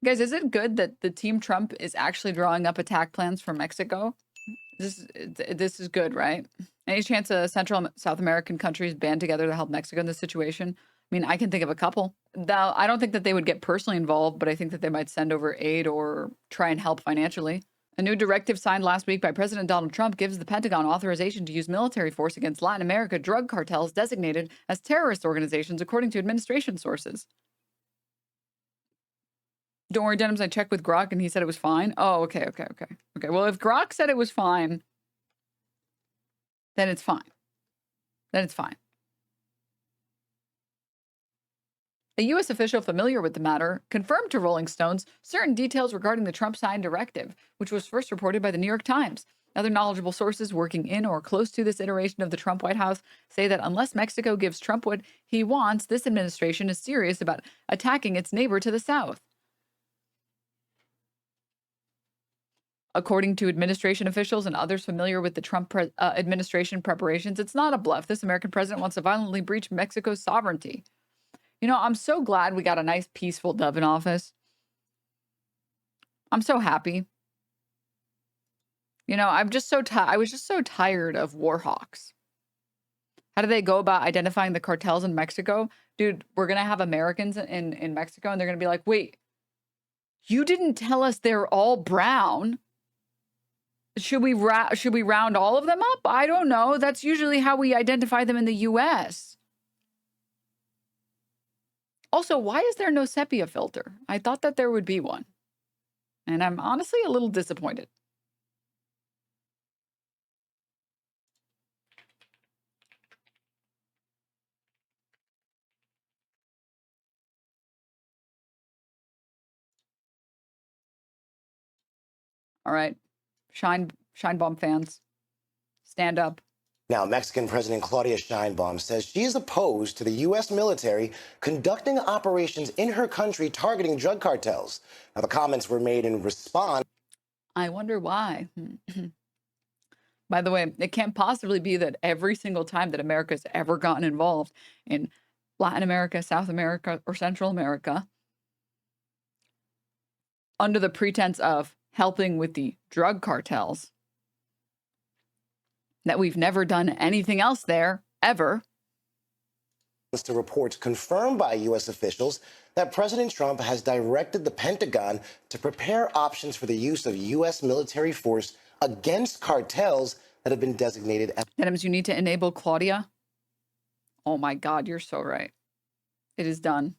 Guys, is it good that the Team Trump is actually drawing up attack plans for Mexico? This is good, right? Any chance Central South American countries band together to help Mexico in this situation? I mean, I can think of a couple. Now, I don't think that they would get personally involved, but I think that they might send over aid or try and help financially. A new directive signed last week by President Donald Trump gives the Pentagon authorization to use military force against Latin America drug cartels designated as terrorist organizations, according to administration sources. Don't worry, Denims, I checked with Grok and he said it was fine. Oh, okay. Okay, well, if Grok said it was fine, then it's fine. A U.S. official familiar with the matter confirmed to Rolling Stones certain details regarding the Trump-signed directive, which was first reported by the New York Times. Other knowledgeable sources working in or close to this iteration of the Trump White House say that unless Mexico gives Trump what he wants, this administration is serious about attacking its neighbor to the south. According to administration officials and others familiar with the Trump administration preparations, it's not a bluff. This American president wants to violently breach Mexico's sovereignty. You know, I'm so glad we got a nice, peaceful dove in office. I'm so happy. You know, I was just so tired of war hawks. How do they go about identifying the cartels in Mexico? Dude, we're going to have Americans in Mexico, and they're going to be like, wait, you didn't tell us they're all brown. Should we round all of them up? I don't know. That's usually how we identify them in the U.S. Also, why is there no sepia filter? I thought that there would be one. And I'm honestly a little disappointed. All right. Shine Bomb fans, stand up. Now, Mexican President Claudia Sheinbaum says she is opposed to the U.S. military conducting operations in her country targeting drug cartels. Now, the comments were made in response. I wonder why. By the way, it can't possibly be that every single time that America's ever gotten involved in Latin America, South America, or Central America, under the pretense of helping with the drug cartels, that we've never done anything else there, ever. To reports confirmed by U.S. officials that President Trump has directed the Pentagon to prepare options for the use of U.S. military force against cartels that have been designated as... Denims, you need to enable Claudia. Oh my God, you're so right. It is done.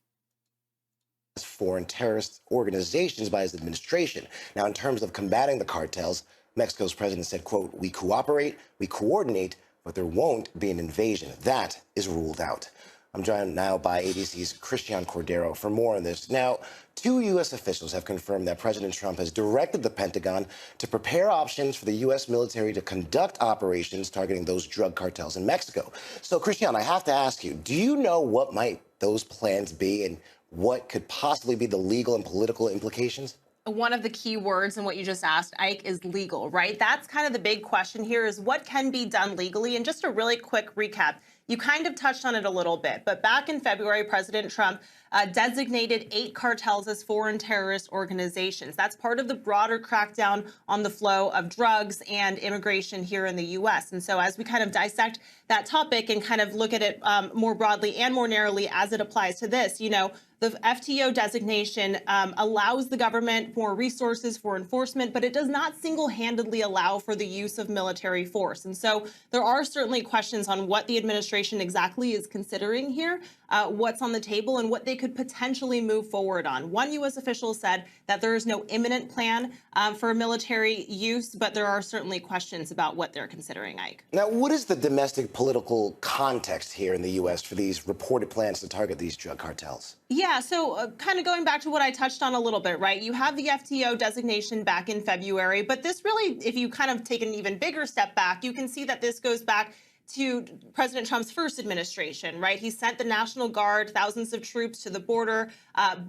Foreign terrorist organizations by his administration. Now, in terms of combating the cartels, Mexico's president said, quote, "We cooperate, we coordinate, but there won't be an invasion." That is ruled out. I'm joined now by ABC's Christian Cordero for more on this. Now, 2 U.S. officials have confirmed that President Trump has directed the Pentagon to prepare options for the U.S. military to conduct operations targeting those drug cartels in Mexico. So, Christian, I have to ask you, do you know what might those plans be and what could possibly be the legal and political implications? One of the key words in what you just asked, Ike, is legal, right? That's kind of the big question here, is what can be done legally? And just a really quick recap, you kind of touched on it a little bit, but back in February, President Trump designated 8 cartels as foreign terrorist organizations. That's part of the broader crackdown on the flow of drugs and immigration here in the U.S. And so as we kind of dissect that topic and kind of look at it more broadly and more narrowly as it applies to this, you know, the FTO designation allows the government more resources for enforcement, but it does not single-handedly allow for the use of military force. And so there are certainly questions on what the administration exactly is considering here, what's on the table, and what they could potentially move forward on. One U.S. official said that there is no imminent plan for military use, but there are certainly questions about what they're considering, Ike. Now, what is the domestic political context here in the U.S. for these reported plans to target these drug cartels? Yeah, so kind of going back to what I touched on a little bit, right? You have the FTO designation back in February, but this really, if you kind of take an even bigger step back, you can see that this goes back to President Trump's first administration, right? He sent the National Guard, thousands of troops to the border,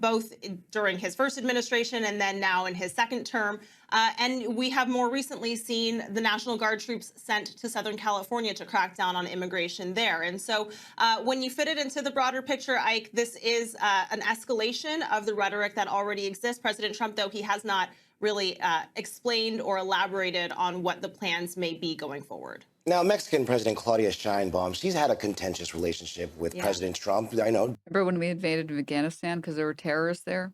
both during his first administration and then now in his second term. And we have more recently seen the National Guard troops sent to Southern California to crack down on immigration there. And so when you fit it into the broader picture, Ike, this is an escalation of the rhetoric that already exists. President Trump, though, he has not really explained or elaborated on what the plans may be going forward. Now, Mexican President Claudia Sheinbaum, she's had a contentious relationship with President Trump. I know. Remember when we invaded Afghanistan because there were terrorists there?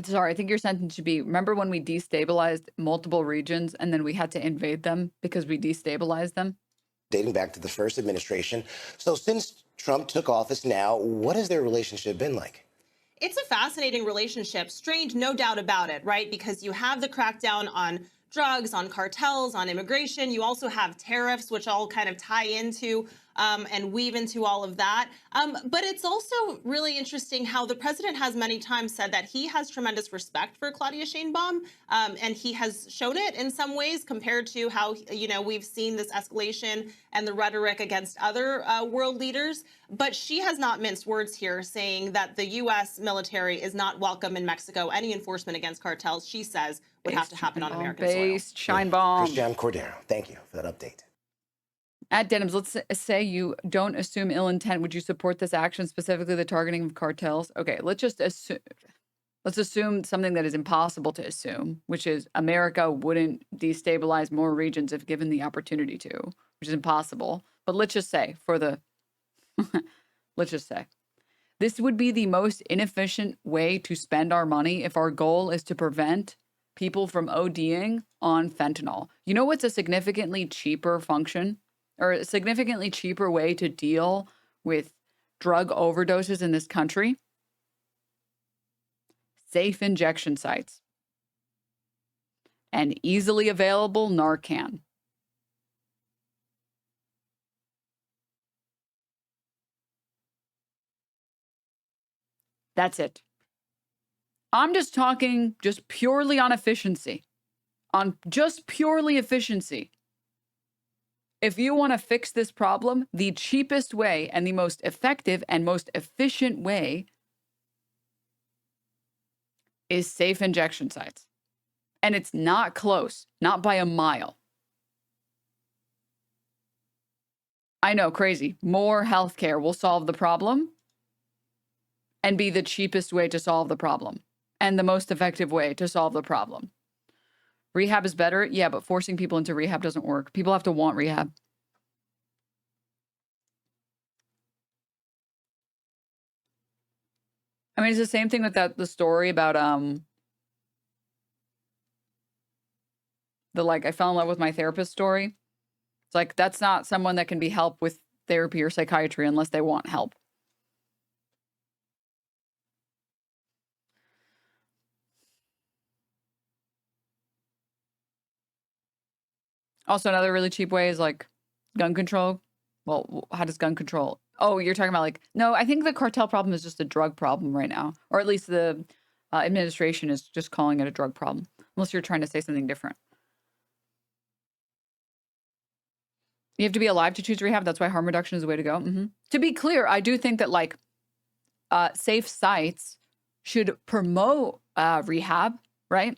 Sorry, I think your sentence should be, remember when we destabilized multiple regions and then we had to invade them because we destabilized them? Dating back to the first administration. So since Trump took office now, what has their relationship been like? It's a fascinating relationship, strained, no doubt about it, right? Because you have the crackdown on drugs, on cartels, on immigration. You also have tariffs, which all kind of tie into and weave into all of that. But it's also really interesting how the president has many times said that he has tremendous respect for Claudia Sheinbaum, and he has shown it in some ways compared to how, we've seen this escalation and the rhetoric against other world leaders. But she has not minced words here, saying that the U.S. military is not welcome in Mexico. Any enforcement against cartels, she says, would have to happen on American soil. Based Sheinbaum. Christian Cordero, thank you for that update. At Denims, let's say you don't assume ill intent. Would you support this action, specifically the targeting of cartels? Okay, let's assume something that is impossible to assume, which is America wouldn't destabilize more regions if given the opportunity to, which is impossible. But let's just say let's just say this would be the most inefficient way to spend our money if our goal is to prevent people from ODing on fentanyl. You know what's a significantly cheaper function or a significantly cheaper way to deal with drug overdoses in this country? Safe injection sites and easily available Narcan. That's it. I'm just talking just purely on efficiency, purely efficiency. If you want to fix this problem, the cheapest way and the most effective and most efficient way is safe injection sites. And it's not close, not by a mile. I know, crazy. More healthcare will solve the problem and be the cheapest way to solve the problem and the most effective way to solve the problem. Rehab is better, yeah, but forcing people into rehab doesn't work. People have to want rehab. I mean, it's the same thing with the story about I fell in love with my therapist story. It's like, that's not someone that can be helped with therapy or psychiatry unless they want help. Also, another really cheap way is like gun control. Well, how does gun control? Oh, you're talking about no, I think the cartel problem is just a drug problem right now. Or at least the administration is just calling it a drug problem. Unless you're trying to say something different. You have to be alive to choose rehab. That's why harm reduction is the way to go. To be clear, I do think that safe sites should promote rehab, right?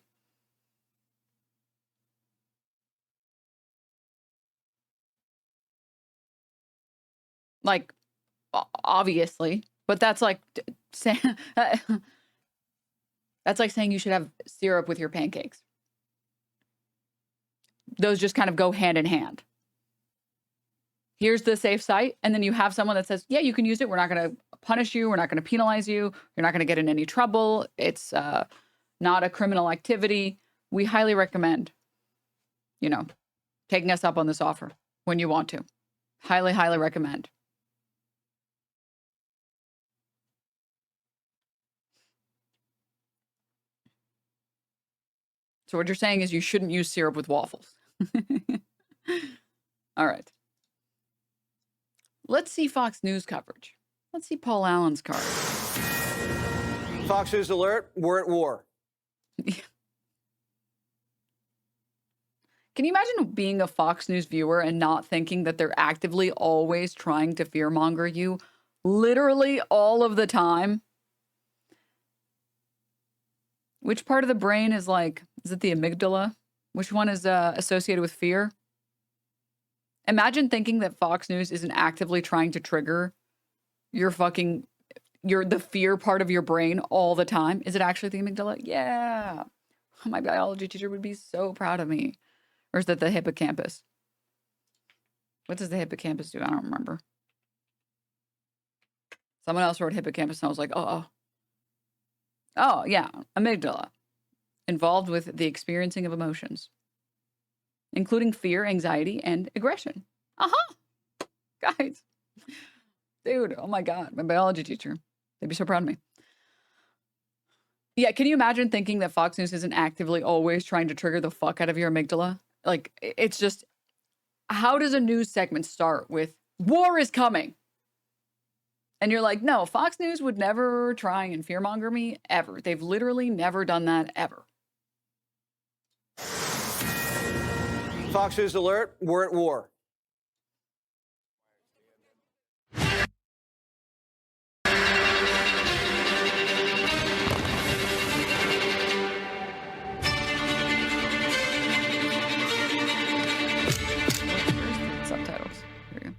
Obviously, but that's like that's like saying you should have syrup with your pancakes. Those just kind of go hand in hand. Here's the safe site, and then you have someone that says, yeah, you can use it. We're not going to punish you. We're not going to penalize you. You're not going to get in any trouble. It's not a criminal activity. We highly recommend, taking us up on this offer when you want to. Highly, highly recommend. So what you're saying is you shouldn't use syrup with waffles. All right. Let's see Fox News coverage. Let's see Paul Allen's card. Fox News alert, we're at war. Can you imagine being a Fox News viewer and not thinking that they're actively always trying to fearmonger you literally all of the time? Which part of the brain is like, is it the amygdala? Which one is associated with fear? Imagine thinking that Fox News isn't actively trying to trigger the fear part of your brain all the time. Is it actually the amygdala? Yeah. My biology teacher would be so proud of me. Or is that the hippocampus? What does the hippocampus do? I don't remember. Someone else wrote hippocampus and I was like, oh, yeah, amygdala. Involved with the experiencing of emotions, including fear, anxiety, and aggression. Guys. Dude, oh my God, my biology teacher. They'd be so proud of me. Yeah, can you imagine thinking that Fox News isn't actively always trying to trigger the fuck out of your amygdala? Like, it's just, how does a news segment start with, war is coming? And you're like, no, Fox News would never try and fearmonger me, ever. They've literally never done that, ever. Fox News alert, we're at war. Subtitles. Here we go.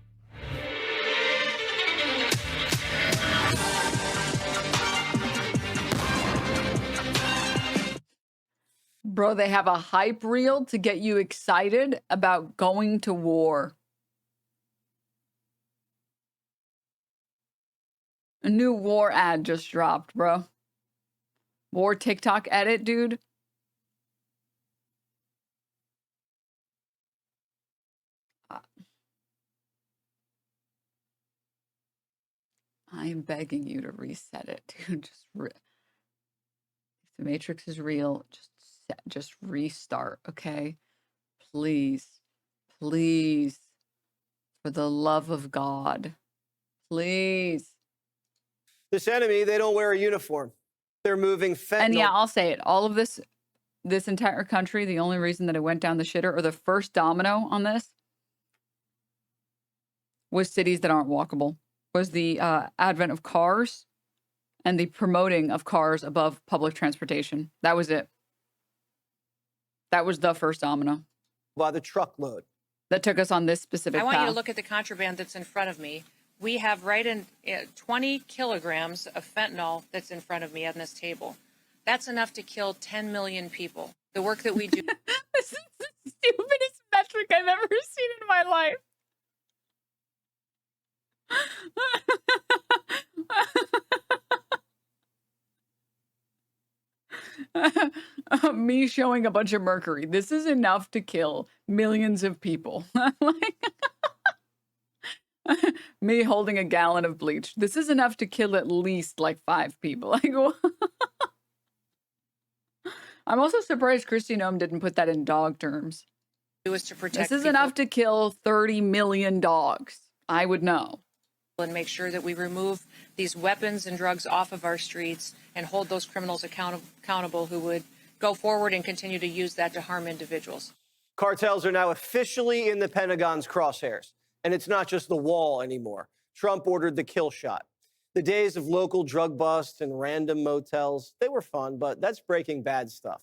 Bro, they have a hype reel to get you excited about going to war. A new war ad just dropped, bro. War TikTok edit, dude. I am begging you to reset it, dude. If the Matrix is real, just restart, okay? Please, please, for the love of God, please. This enemy, they don't wear a uniform. They're moving fentanyl. And yeah, I'll say it. All of this entire country, the only reason that it went down the shitter, or the first domino on this, was cities that aren't walkable. Was the advent of cars and the promoting of cars above public transportation. That was it. That was the first domino. By the truckload. That took us on this specific path. I want you to look at the contraband that's in front of me. We have right in 20 kilograms of fentanyl that's in front of me on this table. That's enough to kill 10 million people. The work that we do. This is the stupidest metric I've ever seen in my life. Me showing a bunch of mercury. This is enough to kill millions of people. Me holding a gallon of bleach. This is enough to kill at least like 5 people. Like, I'm also surprised Kristi Noem didn't put that in dog terms. Is to protect this is people. Enough to kill 30 million dogs. I would know. And make sure that we remove these weapons and drugs off of our streets and hold those criminals accountable who would go forward and continue to use that to harm individuals. Cartels are now officially in the Pentagon's crosshairs. And it's not just the wall anymore. Trump ordered the kill shot. The days of local drug busts and random motels, they were fun, but that's Breaking Bad stuff.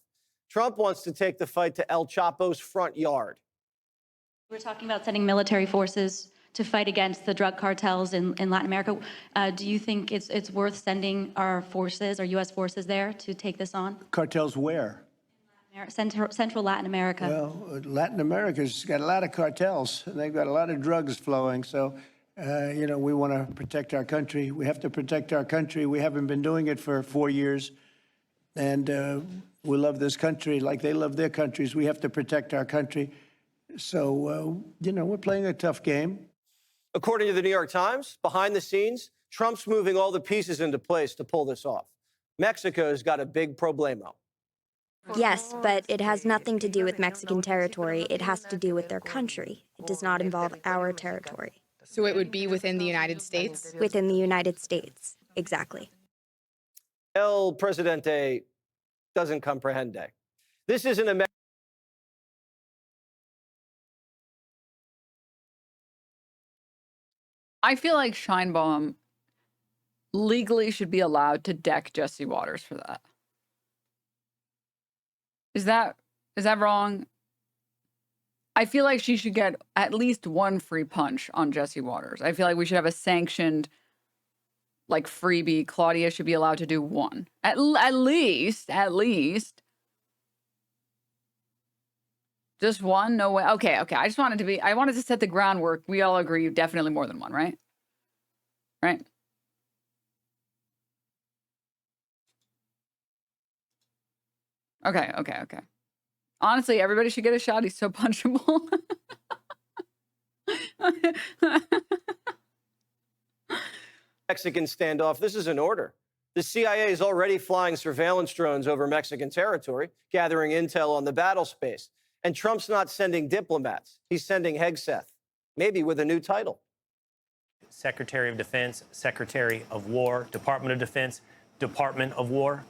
Trump wants to take the fight to El Chapo's front yard. We're talking about sending military forces to fight against the drug cartels in Latin America. Do you think it's worth sending our forces, our U.S. forces there to take this on? Cartels where? Central Latin America. Well, Latin America's got a lot of cartels. They've got a lot of drugs flowing. So, we want to protect our country. We have to protect our country. We haven't been doing it for 4 years. And we love this country like they love their countries. We have to protect our country. So, we're playing a tough game. According to the New York Times, behind the scenes, Trump's moving all the pieces into place to pull this off. Mexico's got a big problemo. Yes, but it has nothing to do with Mexican territory. It has to do with their country. It does not involve our territory. So it would be within the United States? Within the United States, exactly. El Presidente doesn't comprehende. This isn't a I feel like Scheinbaum legally should be allowed to deck Jesse Waters for that. Is that wrong? I feel like she should get at least one free punch on Jesse Waters. I feel like we should have a sanctioned, like, freebie. Claudia should be allowed to do one. At least. Just one? No way. Okay. I wanted to set the groundwork. We all agree definitely more than one, right? Right? Okay. Honestly, everybody should get a shot. He's so punchable. Mexican standoff, this is an order. The CIA is already flying surveillance drones over Mexican territory, gathering intel on the battle space. And Trump's not sending diplomats. He's sending Hegseth, maybe with a new title. Secretary of Defense, Secretary of War, Department of Defense, Department of War.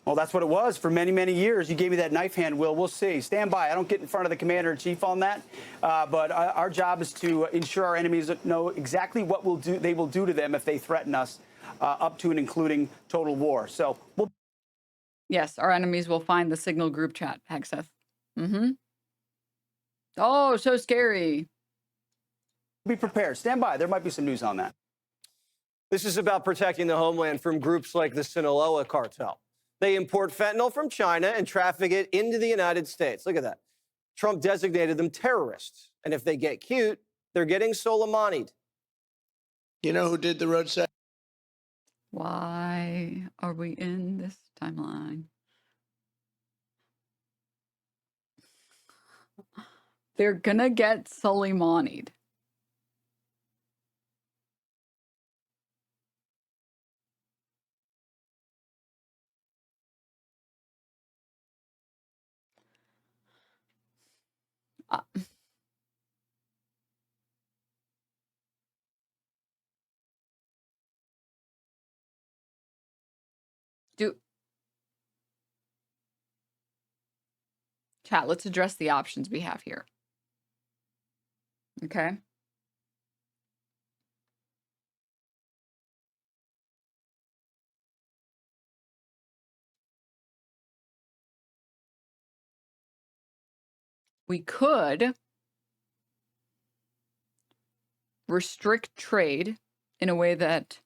Well, that's what it was for many, many years. You gave me that knife hand, Will. We'll see. Stand by. I don't get in front of the commander-in-chief on that. But our job is to ensure our enemies know exactly what they will do to them if they threaten us, up to and including total war. So we'll. Yes, our enemies will find the Signal group chat, Hegseth. Mm-hmm. Oh, so scary. Be prepared. Stand by. There might be some news on that. This is about protecting the homeland from groups like the Sinaloa cartel. They import fentanyl from China and traffic it into the United States. Look at that. Trump designated them terrorists. And if they get cute, they're getting Soleimani'd. You know who did the roadside? Why are we in this timeline? They're gonna get Soleimani'd. Chat, let's address the options we have here. Okay. We could restrict trade in a way that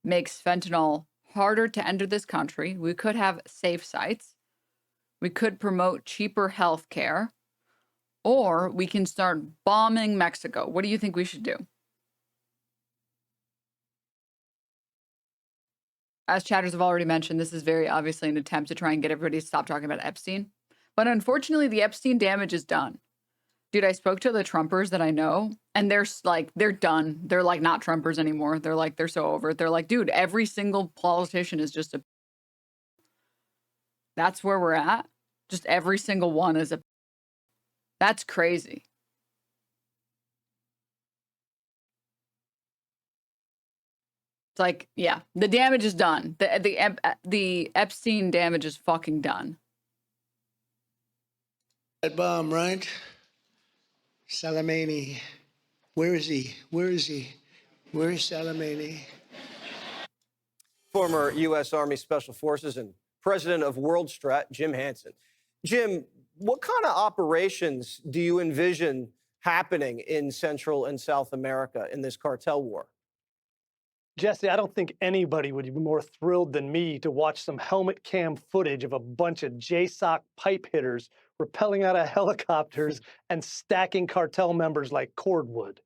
makes fentanyl harder to enter this country. We could have safe sites. We could promote cheaper health care. Or we can start bombing Mexico. What do you think we should do? As chatters have already mentioned, this is very obviously an attempt to try and get everybody to stop talking about Epstein. But unfortunately, the Epstein damage is done. Dude, I spoke to the Trumpers that I know, and they're done. They're like not Trumpers anymore. They're so over it. They're like, dude, every single politician is just a. That's where we're at. Just every single one is a. That's crazy. It's like, yeah, the damage is done. The Epstein damage is fucking done. That bomb, right? Soleimani. Where is he? Where's Soleimani? Former U.S. Army Special Forces and president of WorldStrat, Jim Hansen. Jim, what kind of operations do you envision happening in Central and South America in this cartel war? Jesse, I don't think anybody would be more thrilled than me to watch some helmet cam footage of a bunch of JSOC pipe hitters rappelling out of helicopters and stacking cartel members like cordwood.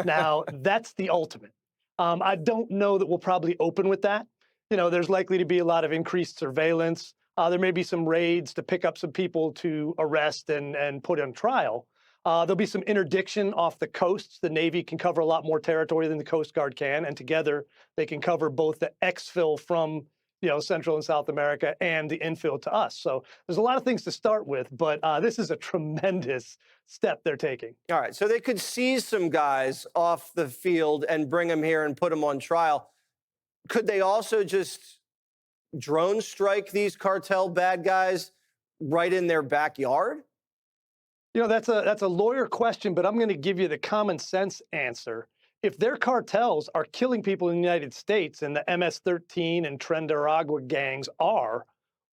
Now, that's the ultimate. I don't know that we'll probably open with that. You know, there's likely to be a lot of increased surveillance. There may be some raids to pick up some people to arrest and put on trial. There'll be some interdiction off the coasts. The Navy can cover a lot more territory than the Coast Guard can, and together they can cover both the exfil from Central and South America and the infill to us. So there's a lot of things to start with, but this is a tremendous step they're taking. All right, so they could seize some guys off the field and bring them here and put them on trial. Could they also just drone strike these cartel bad guys right in their backyard? That's a lawyer question, but I'm going to give you the common sense answer. if their cartels are killing people in the United States and the MS-13 and Trendaragua gangs are,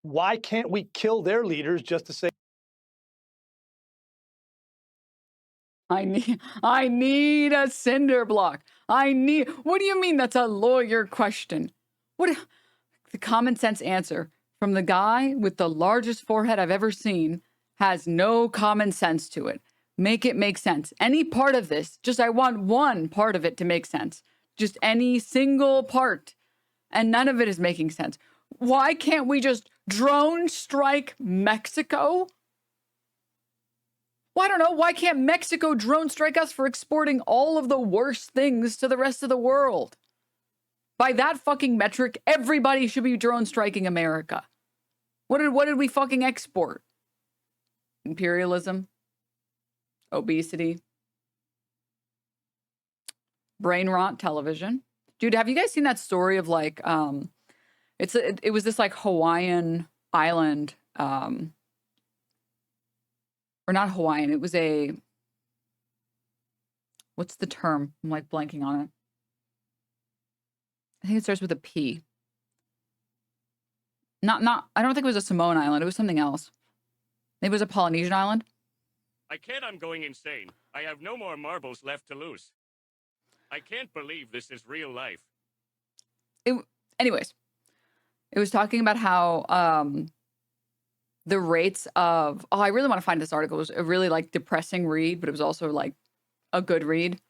why can't we kill their leaders just to say, I need a cinder block. What do you mean that's a lawyer question? What the common sense answer from the guy with the largest forehead I've ever seen has no common sense to it. Make it make sense. Any part of this, just I want one part of it to make sense. Just any single part. And none of it is making sense. Why can't we just drone strike Mexico? Well, I don't know. Why can't Mexico drone strike us for exporting all of the worst things to the rest of the world? By that fucking metric, everybody should be drone striking America. What did we fucking export? Imperialism, obesity, brain rot television. Dude, have you guys seen that story of like it was this like Hawaiian island or not Hawaiian, it was a, what's the term? I'm like blanking on it. I think it starts with a P. I don't think it was a Samoan island. It was something else. Maybe it was a Polynesian island. I'm going insane. I have no more marbles left to lose. I can't believe this is real life. Anyways, it was talking about how the rates of, I really want to find this article. It was a really like depressing read, but it was also like a good read.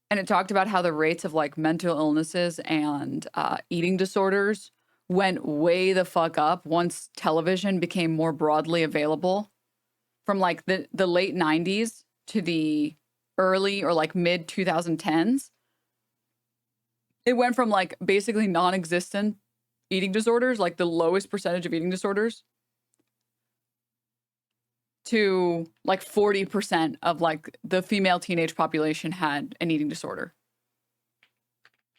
And it talked about how the rates of like mental illnesses and eating disorders went way the fuck up once television became more broadly available. From like the late 90s to the early or like mid 2010s. It went from like basically non-existent eating disorders, like the lowest percentage of eating disorders, to like 40% of like the female teenage population had an eating disorder.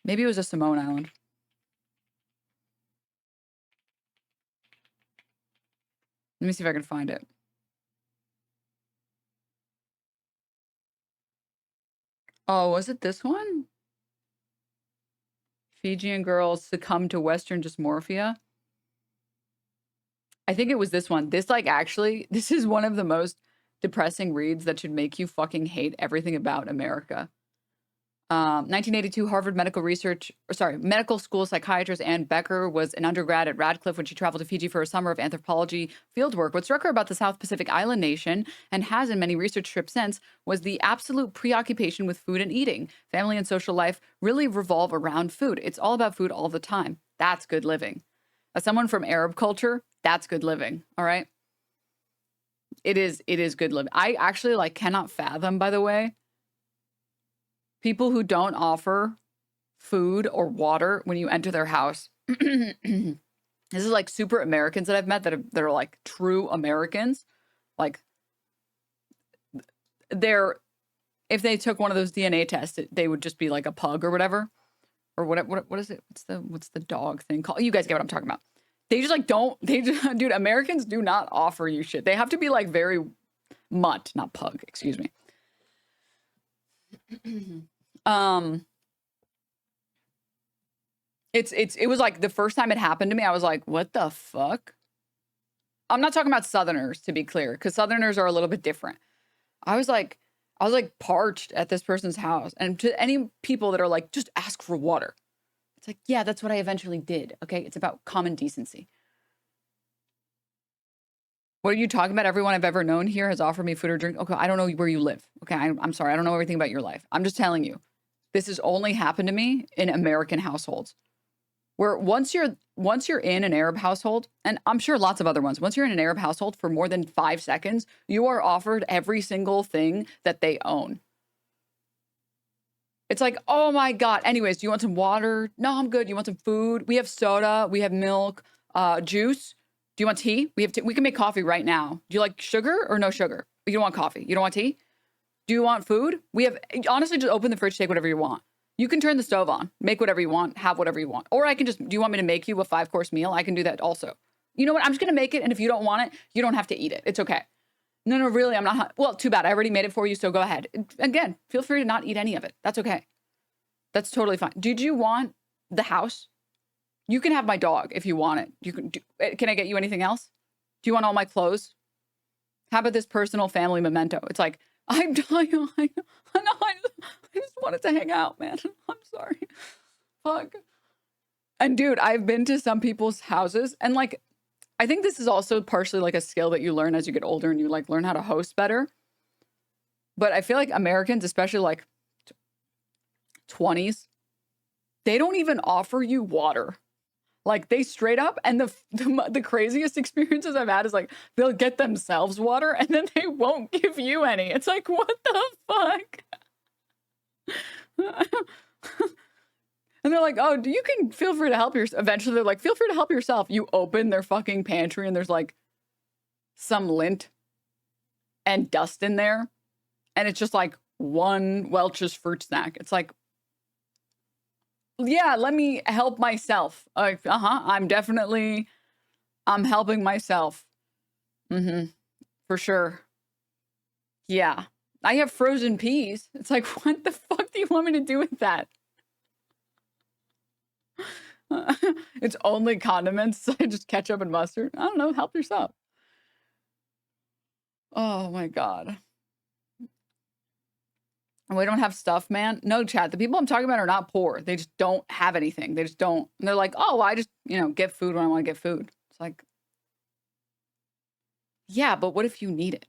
Maybe it was a Samoan island. Let me see if I can find it. Oh, was it this one? Fijian girls succumb to Western dysmorphia. I think it was this one. This like actually, this is one of the most depressing reads that should make you fucking hate everything about America. 1982 Harvard Medical School psychiatrist Anne Becker was an undergrad at Radcliffe when she traveled to Fiji for a summer of anthropology fieldwork. What struck her about the South Pacific island nation, and has in many research trips since, was the absolute preoccupation with food and eating. Family and social life really revolve around food. It's all about food all the time. That's good living. As someone from Arab culture, that's good living. All right. It is good living. I actually like cannot fathom, by the way, people who don't offer food or water when you enter their house. This is like super Americans that I've met that are like true Americans. Like if they took one of those DNA tests, they would just be like a pug or whatever. Or what is it? What's the dog thing called? You guys get what I'm talking about. They just like dude, Americans do not offer you shit. They have to be like very mutt, not pug, excuse me. It was like the first time it happened to me, I was like, what the fuck? I'm not talking about Southerners, to be clear, because Southerners are a little bit different. I was like parched at this person's house. And to any people that are like, just ask for water. It's like, yeah, that's what I eventually did. Okay. It's about common decency. What are you talking about? Everyone I've ever known here has offered me food or drink. Okay. I don't know where you live. Okay. I'm sorry. I don't know everything about your life. I'm just telling you, this has only happened to me in American households, where once you're in an Arab household, and I'm sure lots of other ones, once you're in an Arab household for more than 5 seconds, you are offered every single thing that they own. It's like, oh my God. Anyways, do you want some water? No, I'm good. You want some food? We have soda. We have milk, juice. Do you want tea? We have tea. We can make coffee right now. Do you like sugar or no sugar? You don't want coffee. You don't want tea? Do you want food? We have, honestly, just open the fridge, take whatever you want. You can turn the stove on, make whatever you want, have whatever you want. Or I can just, do you want me to make you a 5-course meal? I can do that also. You know what? I'm just going to make it. And if you don't want it, you don't have to eat it. It's okay. No, really, I'm not. Well, too bad. I already made it for you. So go ahead. Again, feel free to not eat any of it. That's okay. That's totally fine. Did you want the house? You can have my dog if you want it. You can I get you anything else? Do you want all my clothes? How about this personal family memento? It's like, I'm dying. I just wanted to hang out, man. I'm sorry. Fuck. And dude, I've been to some people's houses and like, I think this is also partially like a skill that you learn as you get older and you like learn how to host better. But I feel like Americans, especially like 20s, they don't even offer you water. Like they straight up, and the craziest experiences I've had is like they'll get themselves water and then they won't give you any. It's like, what the fuck? And they're like, oh, you can feel free to help yourself. Eventually they're like, feel free to help yourself. You open their fucking pantry and there's like some lint and dust in there. And it's just like one Welch's fruit snack. It's like, yeah, let me help myself. Like, I'm helping myself. For sure. Yeah. I have frozen peas. It's like, what the fuck do you want me to do with that? It's only condiments. Just ketchup and mustard. I don't know. Help yourself. Oh my God. We don't have stuff, man. No, chat. The people I'm talking about are not poor. They just don't have anything. They just don't. And they're like, oh, well, I just, get food when I want to get food. It's like, yeah, but what if you need it?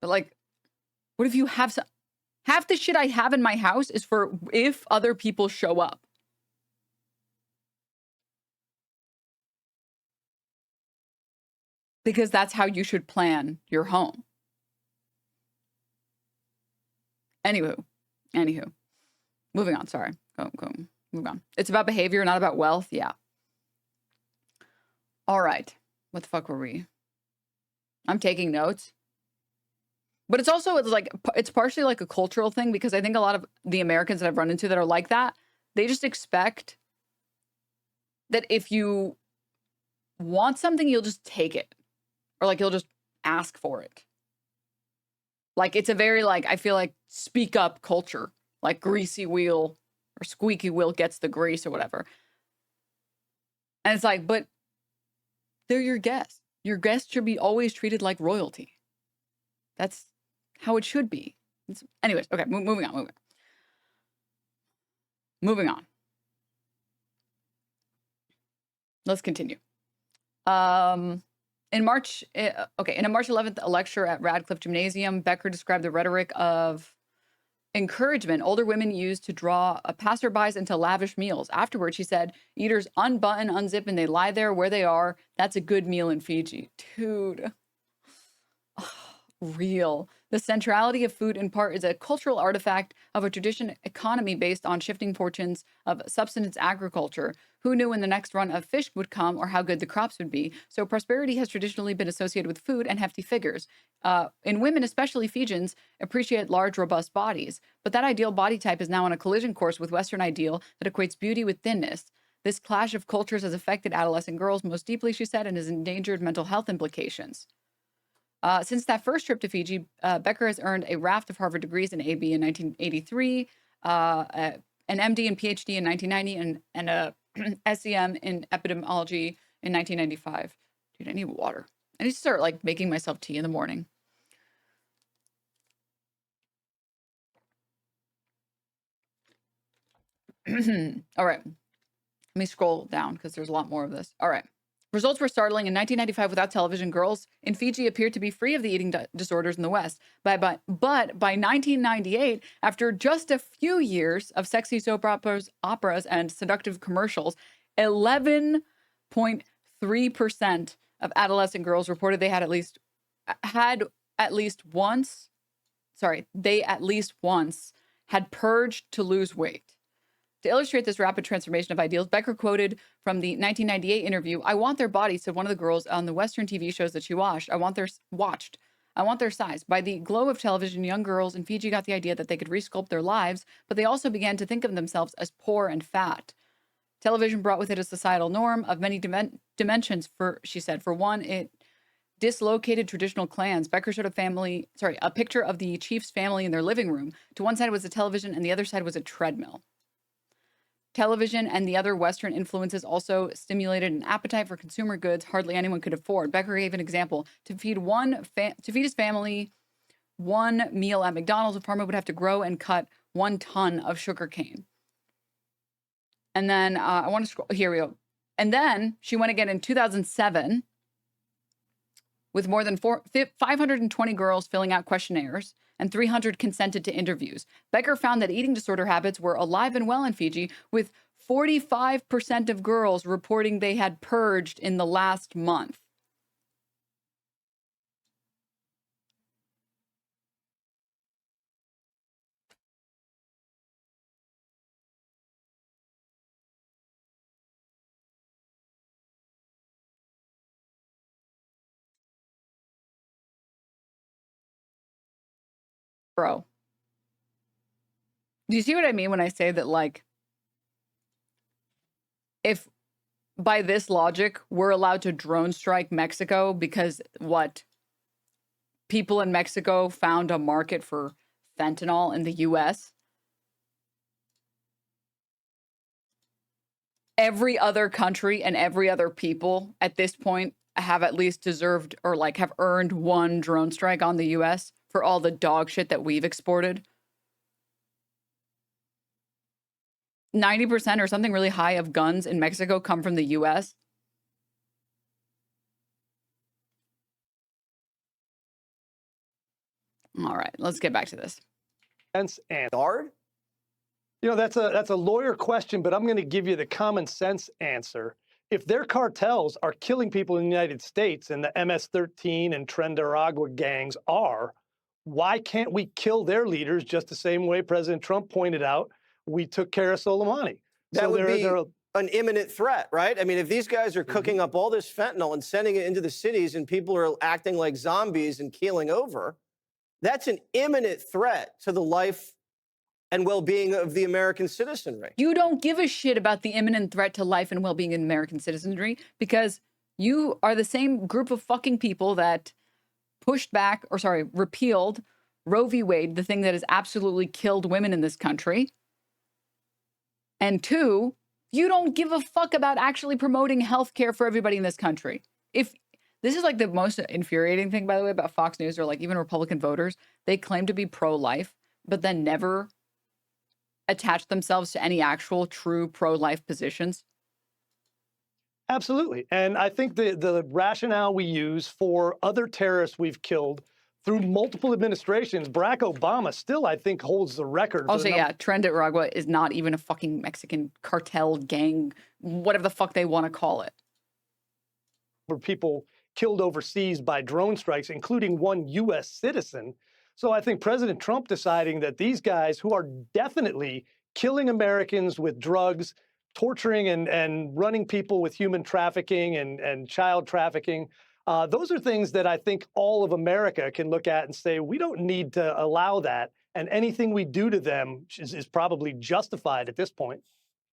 But like, what if you have some? Half the shit I have in my house is for if other people show up. Because that's how you should plan your home. Anywho, moving on. Sorry, move on. It's about behavior, not about wealth. Yeah. All right. What the fuck were we? I'm taking notes. But it's partially like a cultural thing because I think a lot of the Americans that I've run into that are like that, they just expect that if you want something, you'll just take it. Or like you'll just ask for it. Like it's a very like, I feel like speak up culture, like greasy wheel or squeaky wheel gets the grease or whatever. And it's like, but they're your guests. Your guests should be always treated like royalty. That's how it should be. Anyways, okay, moving on. Let's continue. In a March 11th lecture at Radcliffe Gymnasium, Becker described the rhetoric of encouragement older women use to draw passerbys into lavish meals. Afterwards, she said, eaters unbutton, unzip, and they lie there where they are. That's a good meal in Fiji. Dude. Real. The centrality of food in part is a cultural artifact of a tradition economy based on shifting fortunes of subsistence agriculture. Who knew when the next run of fish would come or how good the crops would be? So prosperity has traditionally been associated with food and hefty figures. In women, especially Fijians, appreciate large, robust bodies. But that ideal body type is now on a collision course with Western ideal that equates beauty with thinness. This clash of cultures has affected adolescent girls most deeply, she said, and has endangered mental health implications. Since that first trip to Fiji, Becker has earned a raft of Harvard degrees in AB in 1983, an MD and PhD in 1990, and a SEM in epidemiology in 1995. Dude, I need water. I need to start like making myself tea in the morning. All right. Let me scroll down because there's a lot more of this. All right. Results were startling. In 1995, without television, girls in Fiji appeared to be free of the eating disorders in the West. But by 1998, after just a few years of sexy soap operas and seductive commercials, 11.3% of adolescent girls reported they at least once had purged to lose weight. To illustrate this rapid transformation of ideals, Becker quoted from the 1998 interview, "I want their bodies," said one of the girls on the Western TV shows that she watched. I want their size. By the glow of television, young girls in Fiji got the idea that they could resculpt their lives, but they also began to think of themselves as poor and fat. Television brought with it a societal norm of many dimensions. She said, for one, it dislocated traditional clans. Becker showed a picture of the chief's family in their living room. To one side was a television and the other side was a treadmill. Television and the other Western influences also stimulated an appetite for consumer goods hardly anyone could afford. Becker gave an example. To feed his family one meal at McDonald's, a farmer would have to grow and cut 1 ton of sugar cane. And then I want to scroll. Here we go. And then she went again in 2007 with more than 520 girls filling out questionnaires and 300 consented to interviews. Becker found that eating disorder habits were alive and well in Fiji, with 45% of girls reporting they had purged in the last month. Bro. Do you see what I mean when I say that, like, if by this logic, we're allowed to drone strike Mexico because people in Mexico found a market for fentanyl in the US? Every other country and every other people at this point have at least deserved or like have earned one drone strike on the US for all the dog shit that we've exported. 90% or something really high of guns in Mexico come from the US. All right, let's get back to this. And you know, that's a lawyer question, but I'm going to give you the common sense answer. If their cartels are killing people in the United States and the MS-13 and Tren gangs are, why can't we kill their leaders just the same way President Trump pointed out we took care of Soleimani? That would be an imminent threat, right? I mean, if these guys are cooking up all this fentanyl and sending it into the cities and people are acting like zombies and keeling over, that's an imminent threat to the life and well-being of the American citizenry. You don't give a shit about the imminent threat to life and well-being in American citizenry because you are the same group of fucking people that repealed Roe v. Wade, the thing that has absolutely killed women in this country. And 2, you don't give a fuck about actually promoting healthcare for everybody in this country. If this is like the most infuriating thing, by the way, about Fox News or like even Republican voters, they claim to be pro-life, but then never attach themselves to any actual true pro-life positions. Absolutely. And I think the rationale we use for other terrorists we've killed through multiple administrations, Barack Obama still, I think, holds the record. Also, yeah, Tren is not even a fucking Mexican cartel gang, whatever the fuck they want to call it. For people killed overseas by drone strikes, including one U.S. citizen. So I think President Trump deciding that these guys who are definitely killing Americans with drugs, torturing and running people with human trafficking and child trafficking, those are things that I think all of America can look at and say, we don't need to allow that. And anything we do to them is probably justified at this point.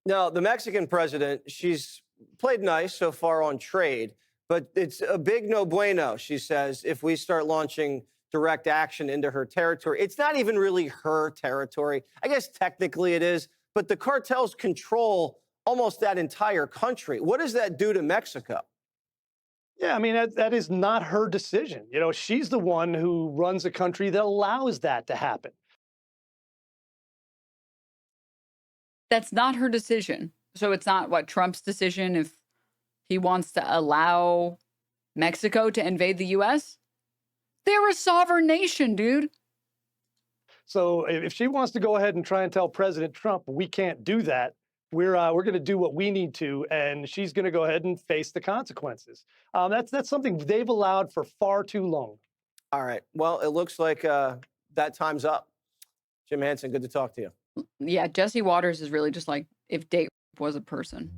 Now, the Mexican president, she's played nice so far on trade, but it's a big no bueno, she says, if we start launching direct action into her territory. It's not even really her territory. I guess technically it is, but the cartels control almost that entire country. What does that do to Mexico? Yeah, I mean, that is not her decision. You know, she's the one who runs a country that allows that to happen. That's not her decision. So it's not Trump's decision if he wants to allow Mexico to invade the U.S.? They're a sovereign nation, dude. So if she wants to go ahead and try and tell President Trump we can't do that, we're going to do what we need to, and she's going to go ahead and face the consequences. That's something they've allowed for far too long. All right. Well, it looks like that time's up. Jim Hansen, good to talk to you. Yeah, Jesse Waters is really just like if Date was a person.